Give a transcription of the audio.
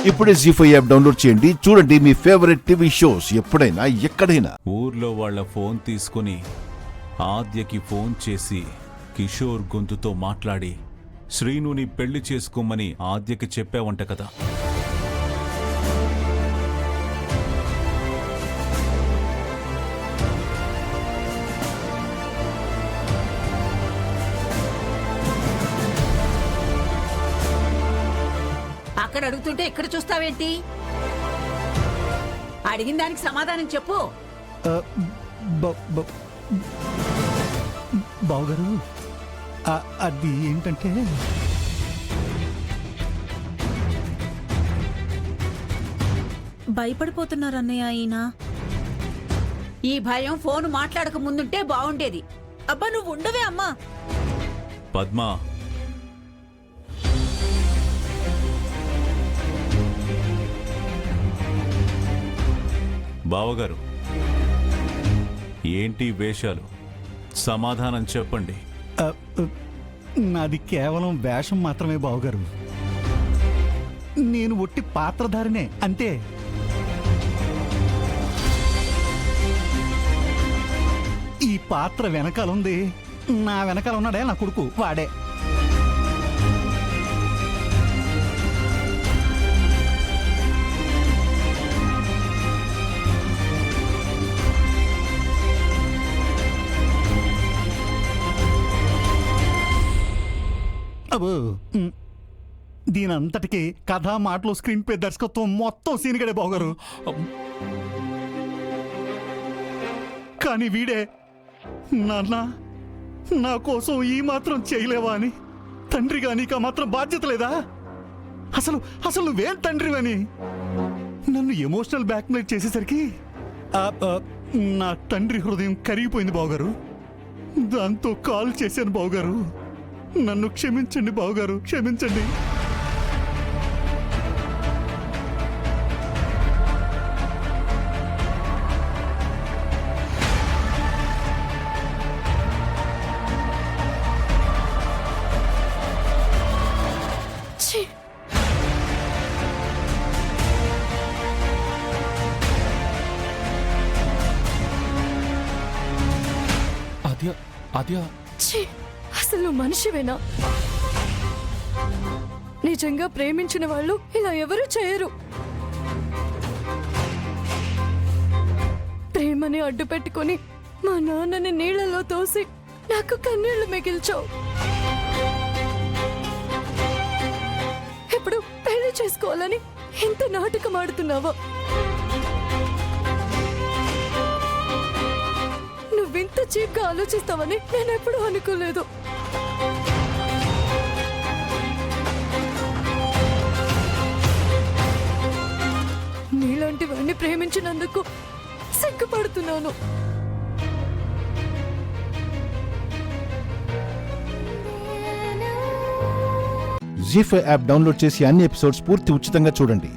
ఇప్పుడే జీ5 app download చేయండి. చూడండి మీ ఫేవరెట్ టీవీ షోస్ ఎప్పుడైనా ఎక్కడైనా. ఊర్లో వాళ్ళ ఫోన్ తీసుకుని ఆద్యకి ఫోన్ చేసి కిషోర్ గొంతుతో మాట్లాడి శ్రీనుని పెళ్లి చేసుకోమని ఆద్యకి చెప్పావంట కదా. అక్కడ అడుగుతుంటే ఇక్కడ చూస్తావేంటి? అడిగిన దానికి సమాధానం చెప్పు. బావగారు, అది ఏంటంటే భయపడిపోతున్నారన్నయ్య ఈయన. ఈ భయం ఫోన్ మాట్లాడక ముందుంటే బాగుండేది. అబ్బా నువ్వు ఉండవే అమ్మా. పద్మా, బావగారు, ఏంటి వేషాలు? సమాధానం చెప్పండి. నాది కేవలం వేషం మాత్రమే బావగారు. నేను ఒట్టి పాత్రధారినే అంతే. ఈ పాత్ర వెనకాలుంది, నా వెనకాల ఉన్నాడే నా కొడుకు, వాడే. అబ్బో, దీనంతటికి కథ, మాటలు, స్క్రీన్ పే, దర్శకత్వం మొత్తం సీనిగడే బావగారు. కానీ వీడే నాన్న నా కోసం ఈ మాత్రం చేయలేవా అని, తండ్రిగా నీకు మాత్రం బాధ్యత లేదా? అసలు అసలు నువ్వేం తండ్రివని నన్ను ఎమోషనల్ బ్లాక్మెయిల్ చేసేసరికి నా తండ్రి హృదయం కరిగిపోయింది బావగారు. దాంతో కాల్ చేశాను బావగారు. నన్ను క్షమించండి బావగారు, క్షమించండి. అసలు మనిషివేనా? నిజంగా ప్రేమించిన వాళ్ళు ఇలా ఎవరూ చేయరు. ప్రేమని అడ్డు పెట్టుకుని మా నాన్నని నీళ్లలో తోసి నాకు కన్నీళ్లు మిగిల్చావు. ఇప్పుడు పెళ్లి చేసుకోవాలని ఎంత నాటకం ఆడుతున్నావో. నువ్వింత చీప్గా ఆలోచిస్తావని నేనెప్పుడూ అనుకోలేదు. నీలాంటి వాడిని ప్రేమించినందుకు సిగ్గుపడుతున్నాను. జీ5 యాప్ డౌన్లోడ్ చేసి అన్ని ఎపిసోడ్స్ పూర్తి ఉచితంగా చూడండి.